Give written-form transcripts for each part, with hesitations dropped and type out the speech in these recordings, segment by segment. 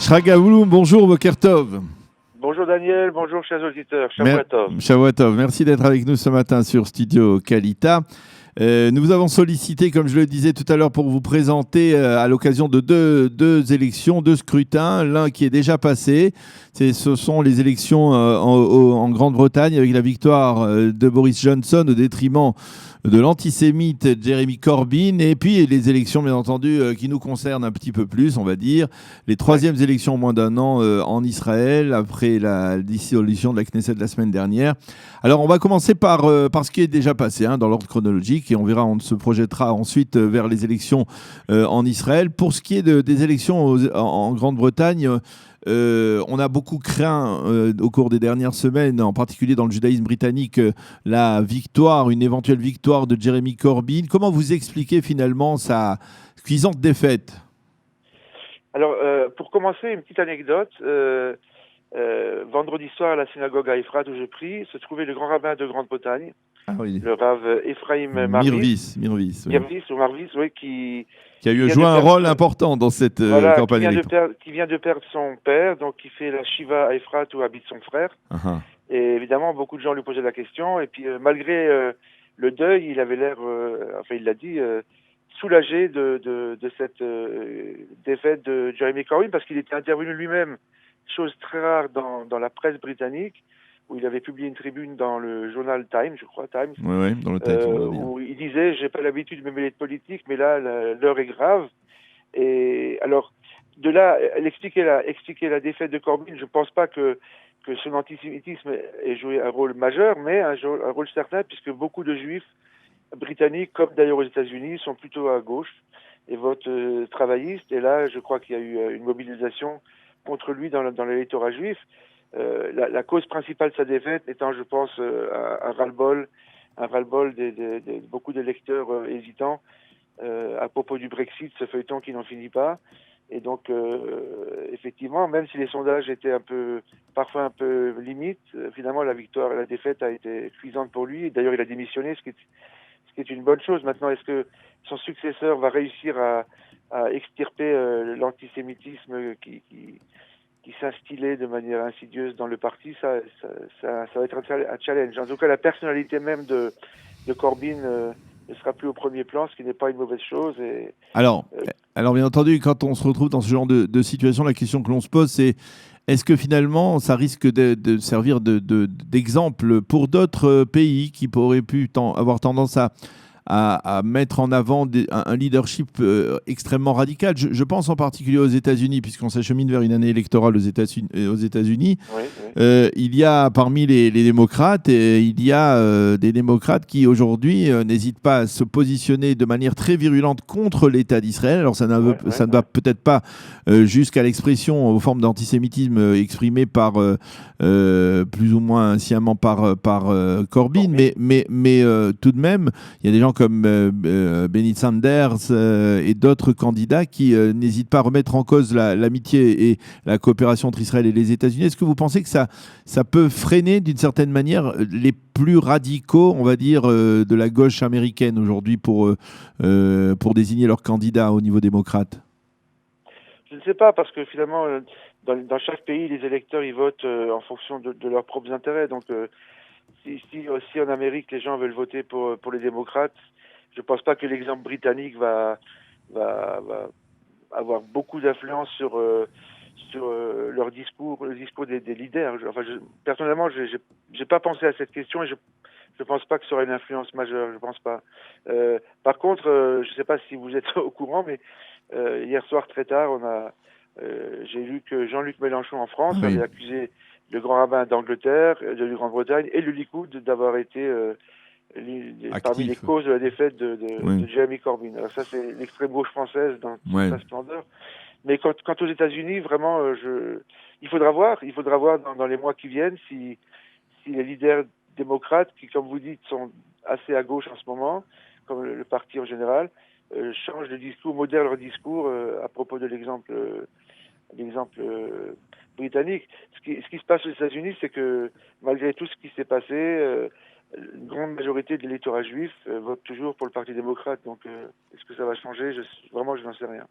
Shragavoulou, bonjour Boker Tov. Bonjour Daniel, bonjour chers auditeurs, Shavua Tov. Shavua Tov, merci d'être avec nous ce matin sur Studio Kalita. Nous vous avons sollicité, comme je le disais tout à l'heure, pour vous présenter à l'occasion de deux élections, deux scrutins, l'un qui est déjà passé. Ce sont les élections en Grande-Bretagne avec la victoire de Boris Johnson au détriment de l'antisémite Jeremy Corbyn, et puis les élections, bien entendu, qui nous concernent un petit peu plus, on va dire, les troisièmes élections en moins d'un an en Israël, après la dissolution de la Knesset de la semaine dernière. Alors, on va commencer par ce qui est déjà passé, dans l'ordre chronologique, et on verra, on se projettera ensuite vers les élections en Israël. Pour ce qui est des élections en Grande-Bretagne, on a beaucoup craint au cours des dernières semaines, en particulier dans le judaïsme britannique, une éventuelle victoire de Jeremy Corbyn. Comment vous expliquez finalement sa cuisante défaite ? Alors, pour commencer, une petite anecdote. Vendredi soir, à la synagogue à Efrat où je prie, se trouvait le grand rabbin de Grande-Bretagne, le Rav Ephraim Mirvis, qui a eu joué un rôle important dans cette campagne électorale. Qui vient de perdre son père, donc qui fait la Shiva à Efrat où habite son frère. Et évidemment, beaucoup de gens lui posaient la question. Et puis, malgré le deuil, il avait l'air, il l'a dit, soulagé de cette défaite de Jeremy Corbyn, parce qu'il était intervenu lui-même, chose très rare dans la presse britannique, où il avait publié une tribune dans le journal Times, je crois, Times, dans le Times, où il disait « J'ai pas l'habitude de me mêler de politique, mais là, l'heure est grave ». Et alors, de là, expliquer la défaite de Corbyn, je pense pas que son antisémitisme ait joué un rôle majeur, mais un rôle certain, puisque beaucoup de juifs britanniques, comme d'ailleurs aux États-Unis, sont plutôt à gauche et votent travaillistes. Et là, je crois qu'il y a eu une mobilisation contre lui dans l'électorat juif. La cause principale de sa défaite étant, je pense, un ras-le-bol de beaucoup d'électeurs hésitants à propos du Brexit, ce feuilleton qui n'en finit pas. Et donc, effectivement, même si les sondages étaient parfois un peu limites, finalement, la défaite a été cuisante pour lui. D'ailleurs, il a démissionné, ce qui est une bonne chose. Maintenant, est-ce que son successeur va réussir à extirper l'antisémitisme qui s'instillait de manière insidieuse dans le parti? Ça va être un challenge. En tout cas, la personnalité même de Corbyn ne sera plus au premier plan, ce qui n'est pas une mauvaise chose. Alors, bien entendu, quand on se retrouve dans ce genre de situation, la question que l'on se pose, c'est est-ce que finalement, ça risque de servir d'exemple pour d'autres pays qui pourraient avoir tendance à mettre en avant un leadership extrêmement radical. Je pense en particulier aux États-Unis, puisqu'on s'achemine vers une année électorale aux États-Unis. Oui. Il y a parmi les démocrates, il y a des démocrates qui aujourd'hui n'hésitent pas à se positionner de manière très virulente contre l'État d'Israël. Alors ça ne va peut-être pas jusqu'à l'expression aux formes d'antisémitisme exprimées par plus ou moins sciemment par Corbyn, mais tout de même, il y a des gens comme Bernie Sanders et d'autres candidats qui n'hésitent pas à remettre en cause l'amitié et la coopération entre Israël et les États-Unis. Est-ce que vous pensez que ça peut freiner d'une certaine manière les plus radicaux, on va dire, de la gauche américaine aujourd'hui pour désigner leurs candidats au niveau démocrate ? Je ne sais pas, parce que finalement, dans chaque pays, les électeurs ils votent en fonction de leurs propres intérêts. Donc, si en Amérique les gens veulent voter pour les démocrates, je ne pense pas que l'exemple britannique va avoir beaucoup d'influence sur leur discours, le discours des leaders. Personnellement, j'ai pas pensé à cette question et je pense pas que ça aura une influence majeure. Je pense pas. Par contre, je ne sais pas si vous êtes au courant, mais hier soir très tard, j'ai lu que Jean-Luc Mélenchon en France avait accusé le grand rabbin d'Angleterre, de Grande-Bretagne et le Likoud d'avoir été parmi les causes de la défaite de Jeremy Corbyn. Alors ça, c'est l'extrême gauche française dans toute sa splendeur. Mais quant aux États-Unis, vraiment, il faudra voir dans les mois qui viennent si les leaders démocrates, qui, comme vous dites, sont assez à gauche en ce moment, comme le parti en général, changent de discours, modèrent leur discours à propos de l'exemple britannique. Ce qui se passe aux États-Unis, c'est que malgré tout ce qui s'est passé, une grande majorité de l'électorat juif vote toujours pour le Parti démocrate. Donc, est-ce que ça va changer ? Vraiment, je n'en sais rien.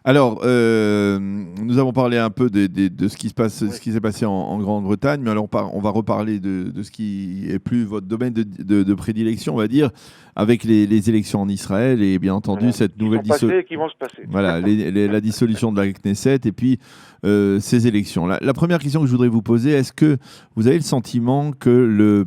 Alors, nous avons parlé un peu de ce qui se passe, ce qui s'est passé en Grande-Bretagne, mais alors on va reparler de ce qui est plus votre domaine de prédilection, on va dire, avec les élections en Israël et bien entendu cette nouvelle dissolution. Qui vont se passer. Voilà, la dissolution de la Knesset et puis ces élections. La première question que je voudrais vous poser, est-ce que vous avez le sentiment que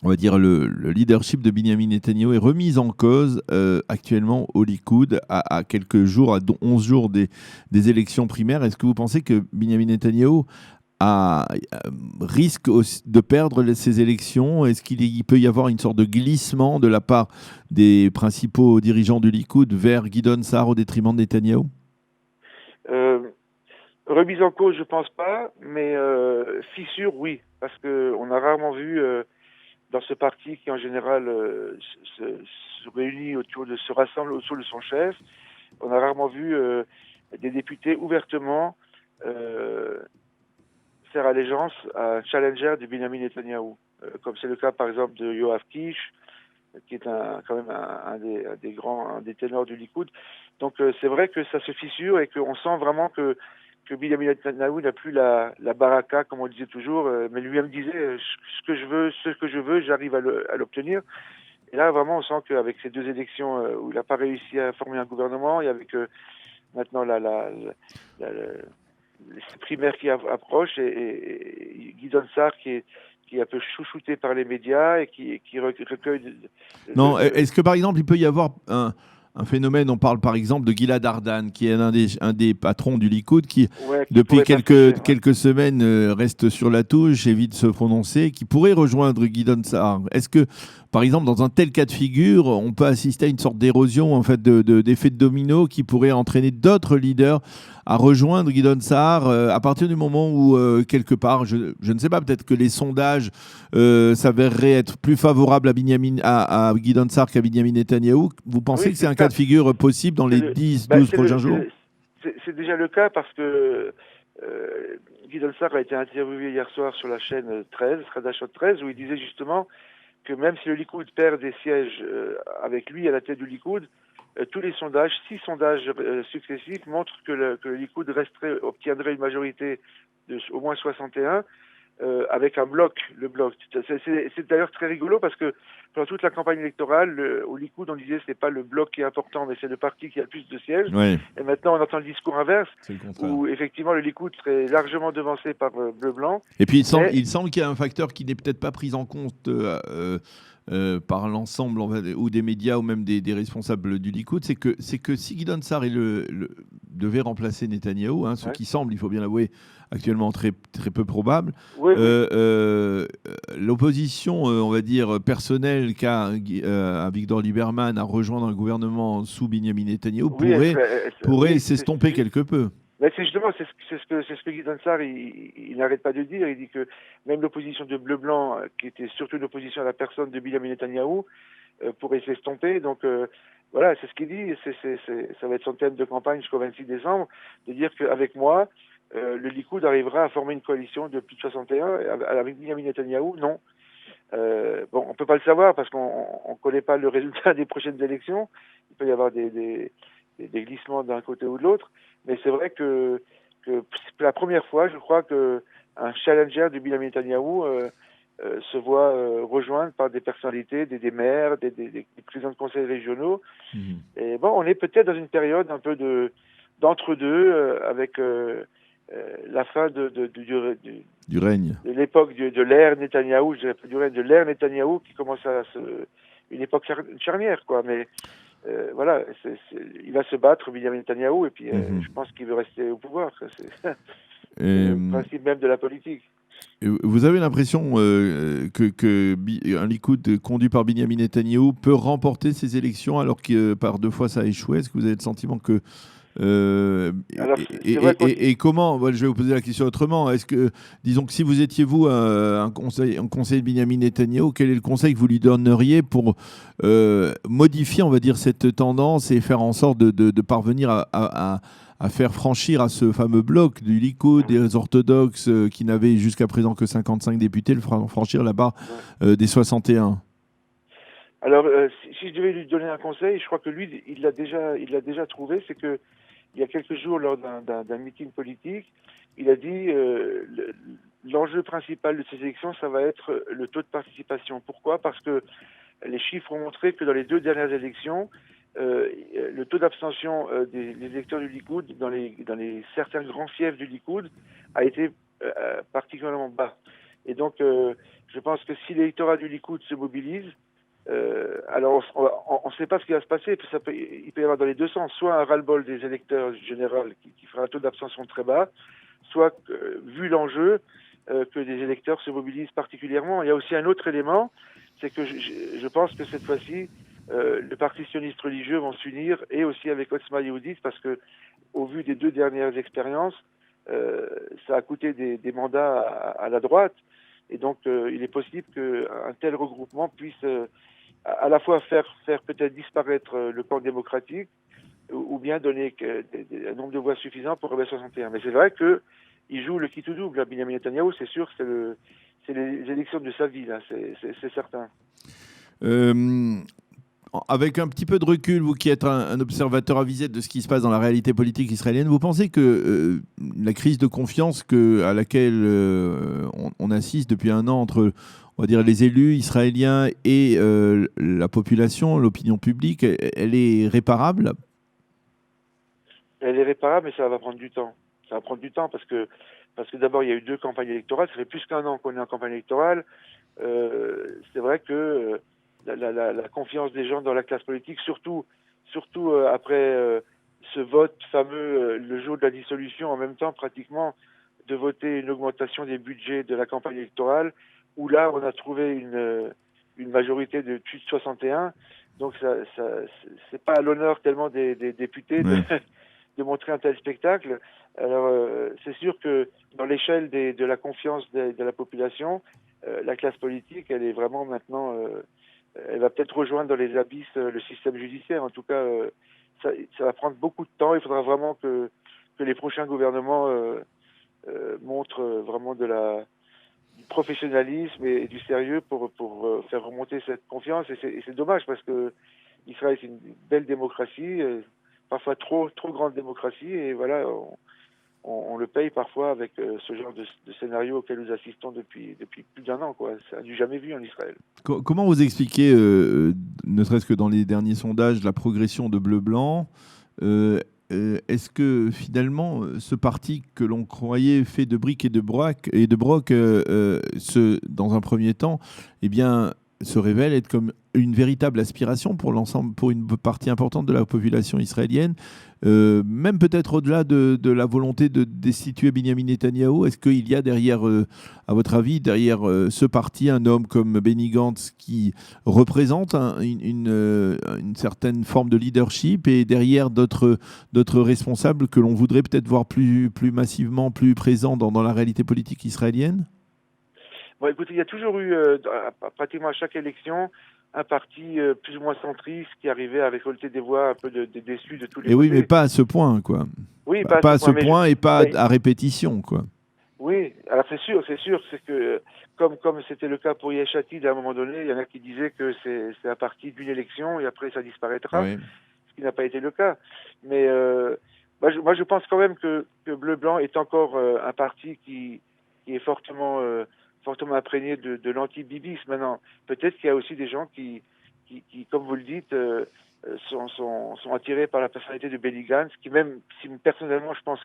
on va dire le leadership de Binyamin Netanyahou est remis en cause actuellement au Likoud à quelques jours, à 11 jours des élections primaires? Est-ce que vous pensez que Binyamin Netanyahou risque de perdre ces élections? Est-ce qu'il peut y avoir une sorte de glissement de la part des principaux dirigeants du Likoud vers Gideon Sa'ar au détriment de Netanyahou? Remise en cause, je pense pas, mais fissure, oui, parce qu'on a rarement vu dans ce parti qui en général se réunit se rassemble autour de son chef, on a rarement vu des députés ouvertement faire allégeance à un challenger de Binyamin Netanyahou, comme c'est le cas par exemple de Yoav Kish, qui est quand même un des ténors du Likoud. Donc c'est vrai que ça se fissure et qu'on sent vraiment que Binyamin Netanyahou n'a plus la baraka, comme on disait toujours, mais lui-même disait ce que je veux, j'arrive à l'obtenir. Et là, vraiment, on sent qu'avec ces deux élections où il n'a pas réussi à former un gouvernement, et avec maintenant les primaires qui approchent, et Gideon Sa'ar qui est un peu chouchouté par les médias et qui recueille... Non, est-ce que par exemple, il peut y avoir un phénomène, on parle par exemple de Gilad Ardan, qui est un des patrons du Likoud, qui depuis quelques semaines reste sur la touche, évite de se prononcer, qui pourrait rejoindre Gideon Sa'ar. Est-ce que, par exemple, dans un tel cas de figure, on peut assister à une sorte d'érosion, en fait, d'effet de domino qui pourrait entraîner d'autres leaders à rejoindre Gideon Sa'ar à partir du moment où, quelque part, je ne sais pas, peut-être que les sondages s'avéreraient être plus favorables à Gideon Sa'ar qu'à Binyamin Netanyahou? Vous pensez que c'est un cas de figure possible dans les 10-12 prochains jours? C'est déjà le cas parce que Gideon Sa'ar a été interviewé hier soir sur la chaîne 13, Hadashot 13, où il disait justement que même si le Likoud perd des sièges avec lui à la tête du Likoud, tous les sondages, 6 sondages successifs montrent que le Likoud obtiendrait une majorité de au moins 61 avec un bloc, le bloc. C'est d'ailleurs très rigolo parce que pendant toute la campagne électorale, au Likoud, on disait que ce n'est pas le bloc qui est important, mais c'est le parti qui a le plus de sièges. Oui. Et maintenant, on entend le discours inverse, où effectivement le Likoud serait largement devancé par Bleu-Blanc. Et puis il semble qu'il y a un facteur qui n'est peut-être pas pris en compte par l'ensemble ou des médias ou même des responsables du Likoud, c'est que si Gideon Sa'ar devait remplacer Netanyahou, ce qui semble, il faut bien l'avouer, actuellement très, très peu probable, l'opposition, on va dire, personnelle qu'a Victor Lieberman à rejoindre un gouvernement sous Binyamin Netanyahou pourrait s'estomper quelque peu. Mais c'est justement c'est ce que Gideon Sa'ar il n'arrête pas de dire. Il dit que même l'opposition de Bleu-Blanc, qui était surtout une opposition à la personne de Binyamin Netanyahou, pourrait s'estomper. Donc voilà, c'est ce qu'il dit. Ça va être son thème de campagne jusqu'au 26 décembre, de dire qu'avec moi, le Likoud arrivera à former une coalition de plus de 61. Avec Binyamin Netanyahou, non. Bon, on peut pas le savoir parce qu'on connaît pas le résultat des prochaines élections. Il peut y avoir des glissements d'un côté ou de l'autre. Mais c'est vrai que c'est la première fois, je crois, qu'un challenger de Binyamin Netanyahou se voit rejoindre par des personnalités, des maires, des présidents de conseils régionaux. Et bon, on est peut-être dans une période un peu d'entre-deux avec la fin du règne. De l'époque de l'ère Netanyahou, je dirais pas du règne, de l'ère Netanyahou qui commence une époque charnière, quoi. Mais voilà, il va se battre, Binyamin Netanyahou, et puis je pense qu'il veut rester au pouvoir. C'est le principe même de la politique. Vous avez l'impression qu'un Likoud conduit par Binyamin Netanyahou peut remporter ces élections alors que par 2 fois ça a échoué? Est-ce que vous avez le sentiment que... et comment, je vais vous poser la question autrement, est-ce que, disons que si vous étiez vous un conseil de Binyamin Netanyahou, quel est le conseil que vous lui donneriez pour modifier, on va dire, cette tendance et faire en sorte de parvenir à faire franchir à ce fameux bloc du Likoud, des orthodoxes qui n'avaient jusqu'à présent que 55 députés, franchir la barre des 61? Alors, si je devais lui donner un conseil, je crois que lui, il l'a déjà trouvé, c'est que il y a quelques jours, lors d'un meeting politique, il a dit l'enjeu principal de ces élections, ça va être le taux de participation. Pourquoi? Parce que les chiffres ont montré que dans les 2 dernières élections, le taux d'abstention des électeurs du Likoud dans les certains grands fiefs du Likoud a été particulièrement bas. Et donc, je pense que si l'électorat du Likoud se mobilise, alors on ne sait pas ce qui va se passer. Il peut y avoir dans les deux sens, soit un ras-le-bol des électeurs général qui fera un taux d'abstention très bas, soit, vu l'enjeu, que des électeurs se mobilisent particulièrement. Il y a aussi un autre élément, c'est que je pense que cette fois-ci, les partis sionistes religieux vont s'unir, et aussi avec Otzma Yehudit, parce que, au vu des 2 dernières expériences, ça a coûté des mandats à la droite, et donc il est possible qu'un tel regroupement puisse à la fois faire peut-être disparaître le camp démocratique, ou bien donner un nombre de voix suffisant pour Rebelle 61. Mais c'est vrai qu'il joue le qui tout double à Benjamin Netanyahou, c'est sûr, c'est les élections de sa vie, là, c'est certain. Avec un petit peu de recul, vous qui êtes un observateur avisé de ce qui se passe dans la réalité politique israélienne, vous pensez que la crise de confiance à laquelle on assiste depuis un an entre, on va dire, les élus israéliens et la population, l'opinion publique, elle est réparable? Elle est réparable, mais ça va prendre du temps. Ça va prendre du temps parce que d'abord, il y a eu 2 campagnes électorales. Ça fait plus qu'1 an qu'on est en campagne électorale. C'est vrai que la confiance des gens dans la classe politique, surtout après ce vote fameux le jour de la dissolution, en même temps pratiquement de voter une augmentation des budgets de la campagne électorale, où là on a trouvé une majorité de plus de 61. Donc c'est pas à l'honneur tellement des députés de montrer un tel spectacle. Alors c'est sûr que dans l'échelle de la confiance de la population, la classe politique, elle est vraiment maintenant, elle va peut-être rejoindre dans les abysses le système judiciaire. En tout cas, ça va prendre beaucoup de temps. Il faudra vraiment que les prochains gouvernements montrent vraiment du professionnalisme et du sérieux pour faire remonter cette confiance. Et c'est dommage parce que Israël, c'est une belle démocratie, parfois trop grande démocratie, et voilà, on le paye parfois avec ce genre de scénario auquel nous assistons depuis plus d'1 an, quoi. C'est du jamais vu en Israël. Comment vous expliquez, ne serait-ce que dans les derniers sondages, la progression de Bleu-Blanc? Est-ce que finalement, ce parti que l'on croyait fait de briques et de broc, dans un premier temps, eh bien, se révèle être comme une véritable aspiration pour une partie importante de la population israélienne, même peut-être au-delà de la volonté de destituer Benjamin Netanyahou? Est-ce qu'il y a derrière, à votre avis, derrière ce parti, un homme comme Benny Gantz qui représente une certaine forme de leadership, et derrière d'autres responsables que l'on voudrait peut-être voir plus massivement, plus présents dans la réalité politique israélienne? Bon, écoutez, il y a toujours eu, pratiquement à chaque élection, un parti plus ou moins centriste qui arrivait à récolter des voix un peu déçus de tous les côtés. Oui, mais pas à ce point, quoi. Oui, pas à ce point et pas à répétition, quoi. Oui, alors c'est sûr, c'est que comme c'était le cas pour Yesh Atid, à un moment donné, il y en a qui disaient que c'est un parti d'une élection et après ça disparaîtra, oui. Ce qui n'a pas été le cas. Mais moi je pense quand même que Bleu-Blanc est encore un parti qui est fortement imprégné de l'anti-bibisme. Maintenant, peut-être qu'il y a aussi des gens qui comme vous le dites, sont attirés par la personnalité de Benny Gantz, qui, même si personnellement je pense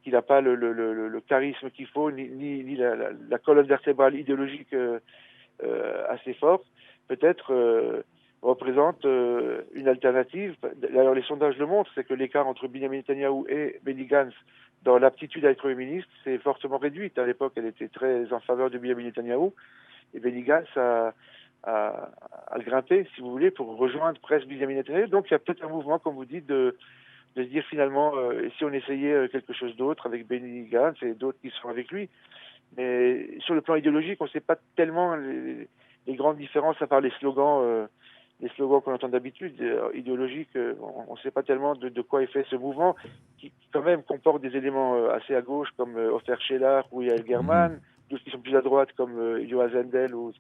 qu'il n'a pas le charisme qu'il faut, ni la colonne vertébrale idéologique assez forte, peut-être représente une alternative. D'ailleurs, les sondages le montrent, c'est que l'écart entre Benjamin Netanyahou et Benny Gantz dans l'aptitude à être Premier ministre, c'est fortement réduite. À l'époque, elle était très en faveur de Benjamin Netanyahou, et Benny Gantz a grimpé, si vous voulez, pour rejoindre presque Benjamin Netanyahou. Donc, il y a peut-être un mouvement, comme vous dites, de se dire finalement, si on essayait quelque chose d'autre avec Benny Gantz et d'autres qui sont avec lui. Mais sur le plan idéologique, on ne sait pas tellement les grandes différences, à part les slogans qu'on entend d'habitude, idéologiques. On ne sait pas tellement de quoi est fait ce mouvement, qui quand même comporte des éléments assez à gauche, comme Ofer Shelah ou Yael German, d'autres qui sont plus à droite, comme Yoaz Hendel ou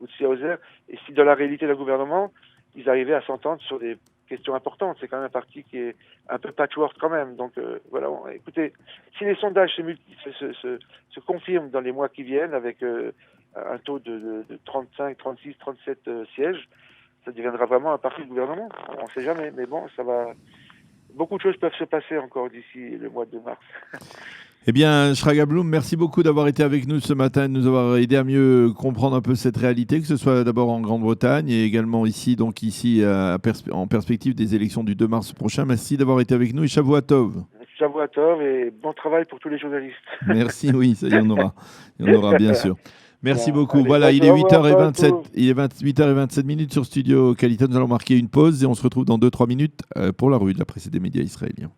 Tzvi Hauser. Et si dans la réalité d'un gouvernement, ils arrivaient à s'entendre sur des question importante. C'est quand même un parti qui est un peu patchwork quand même. Donc voilà, écoutez, si les sondages se confirment dans les mois qui viennent avec un taux de 35, 36, 37 sièges, ça deviendra vraiment un parti de gouvernement. On ne sait jamais, mais bon, ça va. Beaucoup de choses peuvent se passer encore d'ici le mois de mars. Eh bien, Shraga Blum, merci beaucoup d'avoir été avec nous ce matin, de nous avoir aidé à mieux comprendre un peu cette réalité, que ce soit d'abord en Grande-Bretagne et également ici, en perspective des élections du 2 mars prochain. Merci d'avoir été avec nous et Shavua Tov. Shavua Tov et bon travail pour tous les journalistes. Merci, oui, ça y en aura. Il y en aura bien sûr. Merci beaucoup. Allez, voilà, il est 8h27, il est 8h27 minutes sur Studio Qualité. Nous allons marquer une pause et on se retrouve dans 2-3 minutes pour la revue de la presse et des médias israéliens.